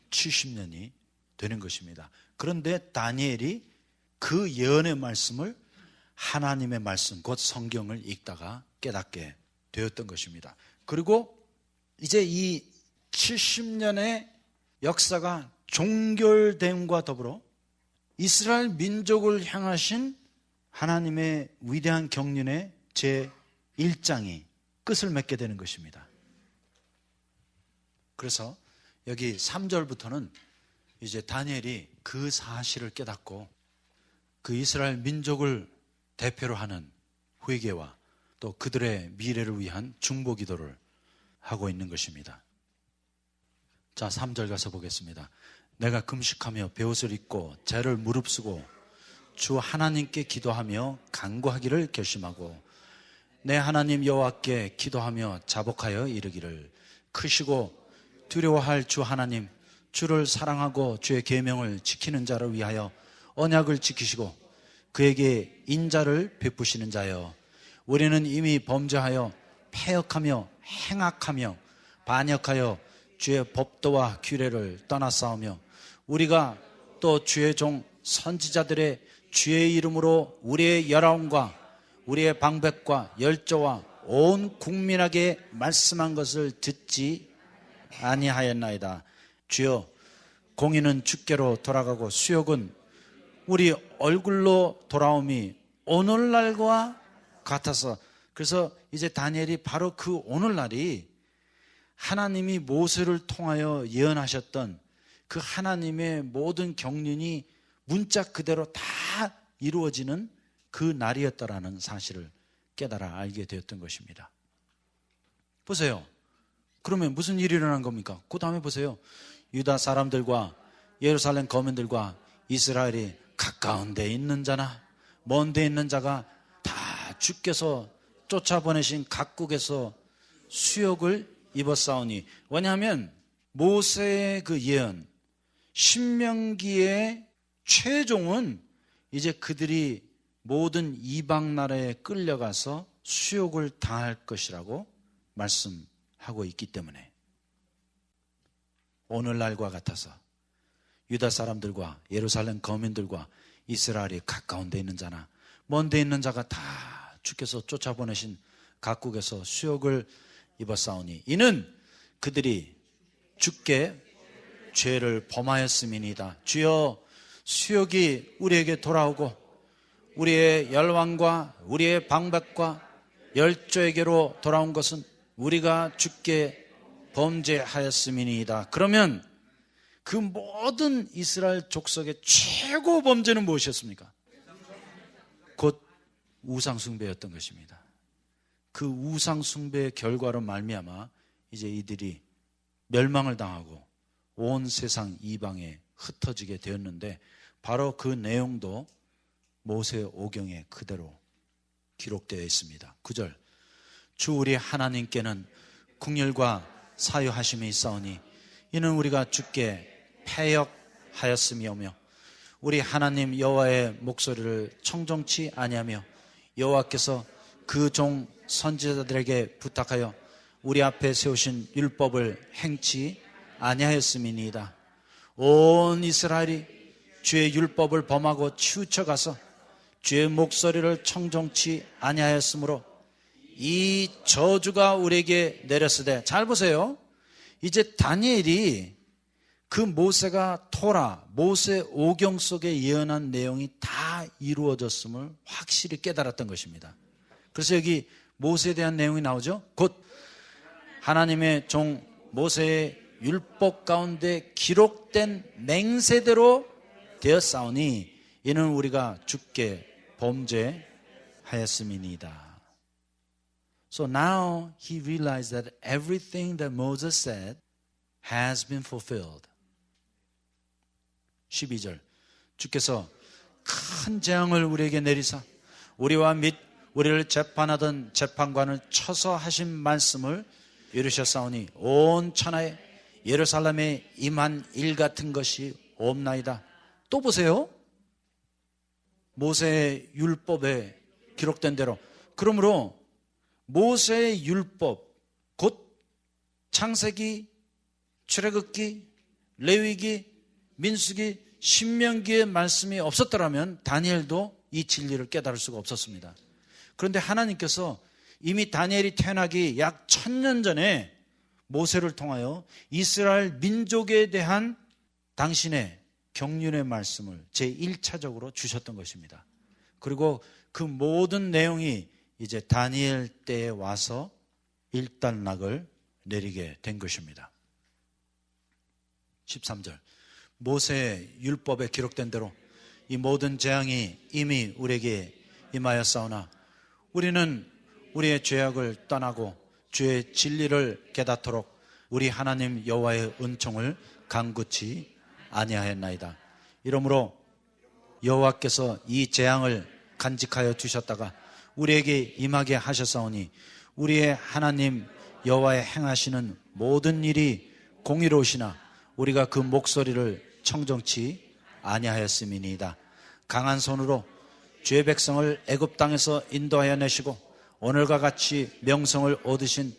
70년이 되는 것입니다. 그런데 다니엘이 그 예언의 말씀을 하나님의 말씀, 곧 성경을 읽다가 깨닫게 되었던 것입니다. 그리고 이제 이 70년의 역사가 종결됨과 더불어 이스라엘 민족을 향하신 하나님의 위대한 경륜의 제1장이 끝을 맺게 되는 것입니다. 그래서 여기 3절부터는 이제 다니엘이 그 사실을 깨닫고 그 이스라엘 민족을 대표로 하는 회개와 또 그들의 미래를 위한 중보 기도를 하고 있는 것입니다. 자, 3절 가서 보겠습니다. 내가 금식하며 베옷을 입고 죄를 무릅쓰고 주 하나님께 기도하며 간구하기를 결심하고 내 하나님 여호와께 기도하며 자복하여 이르기를 크시고 두려워할 주 하나님, 주를 사랑하고 주의 계명을 지키는 자를 위하여 언약을 지키시고 그에게 인자를 베푸시는 자여, 우리는 이미 범죄하여 패역하며 행악하며 반역하여 주의 법도와 규례를 떠나싸우며 우리가 또 주의 종 선지자들의 주의 이름으로 우리의 열화음과 우리의 방백과 열조와 온 국민에게 말씀한 것을 듣지 아니하였나이다. 주여, 공의는 주께로 돌아가고 수욕은 우리 얼굴로 돌아옴이 오늘날과 같아서, 그래서 이제 다니엘이 바로 그 오늘날이 하나님이 모세를 통하여 예언하셨던 그 하나님의 모든 경륜이 문자 그대로 다 이루어지는 그 날이었다라는 사실을 깨달아 알게 되었던 것입니다. 보세요. 그러면 무슨 일이 일어난 겁니까? 그 다음에 보세요. 유다 사람들과 예루살렘 거민들과 이스라엘이 가까운 데 있는 자나 먼 데 있는 자가 다 주께서 쫓아보내신 각국에서 수욕을 입었사오니, 왜냐하면 모세의 그 예언 신명기의 최종은 이제 그들이 모든 이방 나라에 끌려가서 수욕을 당할 것이라고 말씀하고 있기 때문에 오늘날과 같아서 유다 사람들과 예루살렘 거민들과 이스라엘이 가까운 데 있는 자나 먼 데 있는 자가 다 주께서 쫓아보내신 각국에서 수욕을 입었사오니 이는 그들이 주께 죄를 범하였음이니이다. 주여, 수욕이 우리에게 돌아오고 우리의 열왕과 우리의 방백과 열조에게로 돌아온 것은 우리가 주께 범죄하였음이니이다. 그러면 그 모든 이스라엘 족속의 최고 범죄는 무엇이었습니까? 곧 우상숭배였던 것입니다. 그 우상숭배의 결과로 말미암아 이제 이들이 멸망을 당하고 온 세상 이방에 흩어지게 되었는데, 바로 그 내용도 모세 오경에 그대로 기록되어 있습니다. 9절, 주 우리 하나님께는 긍휼과 사유하심이 있사오니 이는 우리가 주께 패역하였음이오며 우리 하나님 여호와의 목소리를 청종치 아니하며 여호와께서 그 종 선지자들에게 부탁하여 우리 앞에 세우신 율법을 행치 아니하였음이니이다. 온 이스라엘이 주의 율법을 범하고 치우쳐가서 주의 목소리를 청종치 아니하였으므로 이 저주가 우리에게 내렸으되, 잘 보세요. 이제 다니엘이 그 모세가 토라, 모세 오경 속에 예언한 내용이 다 이루어졌음을 확실히 깨달았던 것입니다. 그래서 여기 모세에 대한 내용이 나오죠. 곧 하나님의 종 모세의 율법 가운데 기록된 맹세대로 되었사오니 이는 우리가 주께 범죄하였음이니이다. So now he realized that everything that Moses said has been fulfilled. 12절, 주께서 큰 재앙을 우리에게 내리사 우리와 및 우리를 재판하던 재판관을 쳐서 하신 말씀을 이루셨사오니 온 천하에 예루살렘에 임한 일 같은 것이 없나이다. 또 보세요. 모세의 율법에 기록된 대로, 그러므로 모세의 율법 곧 창세기, 출애굽기, 레위기, 민수기, 신명기의 말씀이 없었더라면 다니엘도 이 진리를 깨달을 수가 없었습니다. 그런데 하나님께서 이미 다니엘이 태어나기 약 1000년 전에 모세를 통하여 이스라엘 민족에 대한 당신의 경륜의 말씀을 제1차적으로 주셨던 것입니다. 그리고 그 모든 내용이 이제 다니엘 때에 와서 일단락을 내리게 된 것입니다. 13절, 모세의 율법에 기록된 대로 이 모든 재앙이 이미 우리에게 임하였사오나 우리는 우리의 죄악을 떠나고 주의 진리를 깨닫도록 우리 하나님 여호와의 은총을 간구치 아니하였나이다. 이러므로 여호와께서 이 재앙을 간직하여 두셨다가 우리에게 임하게 하셨사오니 우리의 하나님 여호와의 행하시는 모든 일이 공의로우시나 우리가 그 목소리를 청정치 아니하였음이니이다. 강한 손으로 주의 백성을 애굽 땅에서 인도하여 내시고 오늘과 같이 명성을 얻으신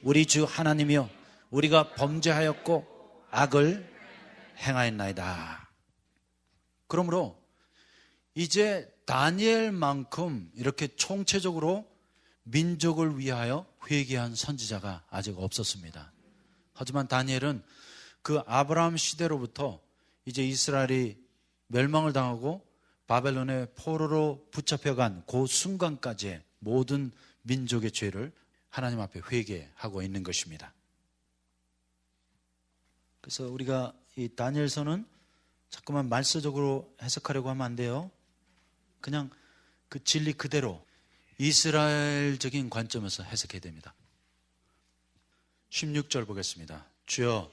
우리 주 하나님이여 우리가 범죄하였고 악을 행하였나이다. 그러므로 이제 다니엘만큼 이렇게 총체적으로 민족을 위하여 회개한 선지자가 아직 없었습니다. 하지만 다니엘은 그 아브라함 시대로부터 이제 이스라엘이 멸망을 당하고 바벨론의 포로로 붙잡혀간 그 순간까지의 모든 민족의 죄를 하나님 앞에 회개하고 있는 것입니다. 그래서 우리가 이 다니엘서는 자꾸만 말서적으로 해석하려고 하면 안 돼요. 그냥 그 진리 그대로 이스라엘적인 관점에서 해석해야 됩니다. 16절 보겠습니다. 주여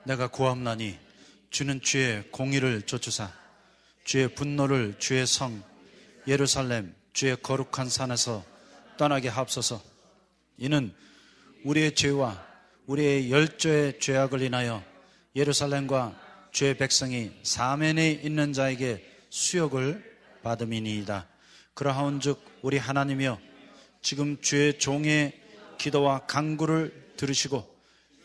내가 구함나니 주는 주의 공의를 좇으사 주의 분노를 주의 성 예루살렘 주의 거룩한 산에서 떠나게 하옵소서. 이는 우리의 죄와 우리의 열조의 죄악을 인하여 예루살렘과 주의 백성이 사면에 있는 자에게 수욕을 받음이니이다. 그러하온즉 우리 하나님이여 지금 주의 종의 기도와 간구를 들으시고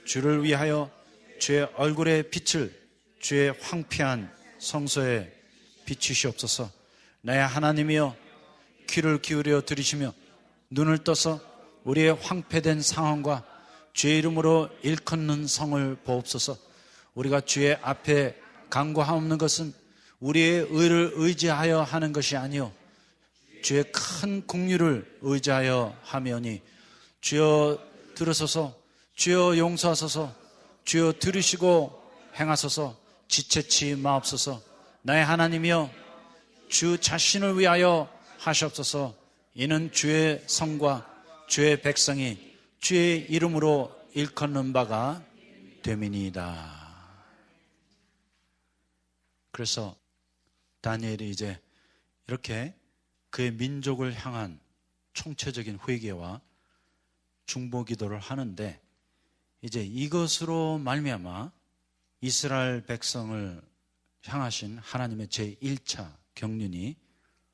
주를 위하여 주의 얼굴의 빛을 주의 황폐한 성소에 비추시옵소서. 나의 하나님이여 귀를 기울여 들으시며 눈을 떠서 우리의 황폐된 상황과 주의 이름으로 일컫는 성을 보옵소서. 우리가 주의 앞에 간구하옵는 것은 우리의 의를 의지하여 하는 것이 아니요 주의 큰 긍휼을 의지하여 하며니 주여 들으소서. 주여 용서하소서. 주여 들으시고 행하소서. 지체치 마옵소서. 나의 하나님이여 주 자신을 위하여 하시옵소서. 이는 주의 성과 주의 백성이 주의 이름으로 일컫는 바가 됨이니이다. 그래서 다니엘이 이제 이렇게 그의 민족을 향한 총체적인 회개와 중보 기도를 하는데 이제 이것으로 말미암아 이스라엘 백성을 향하신 하나님의 제1차 경륜이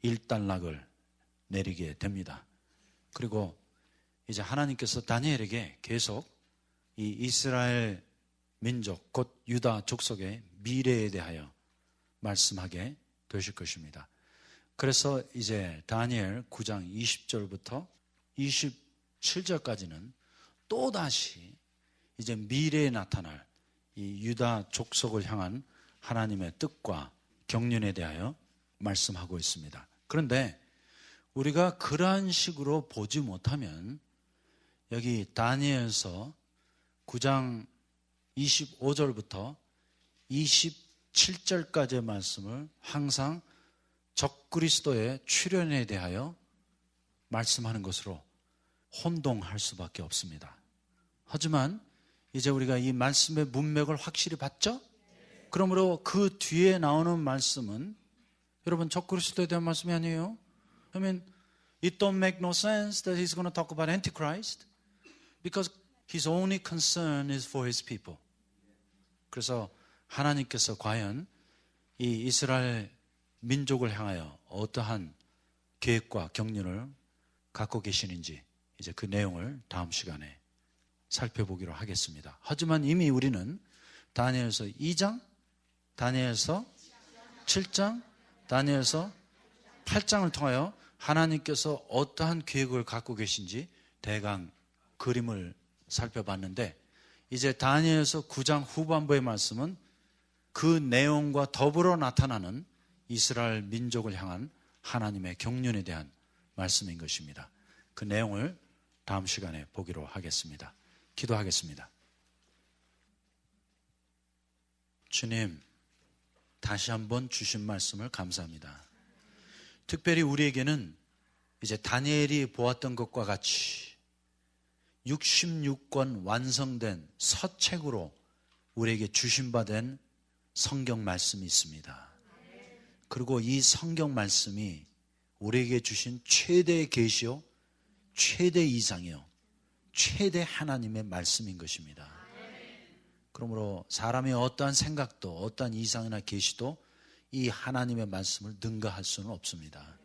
일단락을 내리게 됩니다. 그리고 이제 하나님께서 다니엘에게 계속 이 이스라엘 민족 곧 유다 족속의 미래에 대하여 말씀하게 되실 것입니다. 그래서 이제 다니엘 9장 20절부터 27절까지는 또다시 이제 미래에 나타날 이 유다 족속을 향한 하나님의 뜻과 경륜에 대하여 말씀하고 있습니다. 그런데 우리가 그러한 식으로 보지 못하면 여기 다니엘서 9장 25절부터 27절까지의 말씀을 항상 적그리스도의 출현에 대하여 말씀하는 것으로 혼동할 수밖에 없습니다. 하지만 이제 우리가 이 말씀의 문맥을 확실히 봤죠? 그러므로 그 뒤에 나오는 말씀은 여러분 적그리스도에 대한 말씀이 아니에요. 그러면 It don't make no sense that he's going to talk about Antichrist because his only concern is for his people. 그래서 하나님께서 과연 이 이스라엘 민족을 향하여 어떠한 계획과 경륜을 갖고 계시는지 이제 그 내용을 다음 시간에 살펴보기로 하겠습니다. 하지만 이미 우리는 다니엘서 2장, 다니엘서 7장, 다니엘서 8장을 통하여 하나님께서 어떠한 계획을 갖고 계신지 대강 그림을 살펴봤는데 이제 다니엘서 9장 후반부의 말씀은 그 내용과 더불어 나타나는 이스라엘 민족을 향한 하나님의 경륜에 대한 말씀인 것입니다. 그 내용을 다음 시간에 보기로 하겠습니다. 기도하겠습니다. 주님, 다시 한번 주신 말씀을 감사합니다. 특별히 우리에게는 이제 다니엘이 보았던 것과 같이 66권 완성된 서책으로 우리에게 주신 바 된 성경 말씀이 있습니다. 그리고 이 성경 말씀이 우리에게 주신 최대의 계시요, 최대 이상이요, 최대 하나님의 말씀인 것입니다. 그러므로 사람의 어떠한 생각도 어떠한 이상이나 계시도 이 하나님의 말씀을 능가할 수는 없습니다.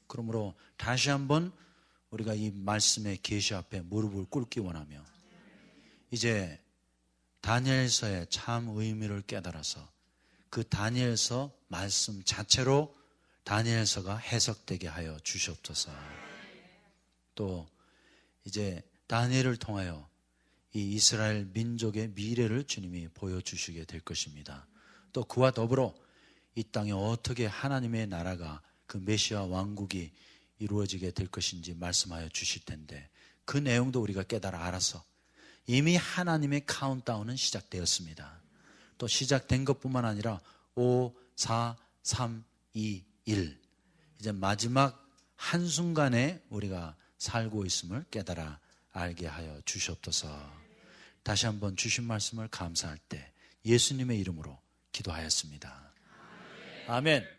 그러므로 다시 한번 우리가 이 말씀의 계시 앞에 무릎을 꿇기 원하며 이제 다니엘서의 참 의미를 깨달아서 그 다니엘서 말씀 자체로 다니엘서가 해석되게 하여 주시옵소서. 또 이제 다니엘을 통하여 이 이스라엘 민족의 미래를 주님이 보여주시게 될 것입니다. 또 그와 더불어 이 땅에 어떻게 하나님의 나라가 그 메시아 왕국이 이루어지게 될 것인지 말씀하여 주실 텐데 그 내용도 우리가 깨달아 알아서 이미 하나님의 카운트다운은 시작되었습니다. 또 시작된 것뿐만 아니라 5, 4, 3, 2, 1 이제 마지막 한순간에 우리가 살고 있음을 깨달아 알게 하여 주시옵소서. 다시 한번 주신 말씀을 감사할 때 예수님의 이름으로 기도하였습니다. 아멘.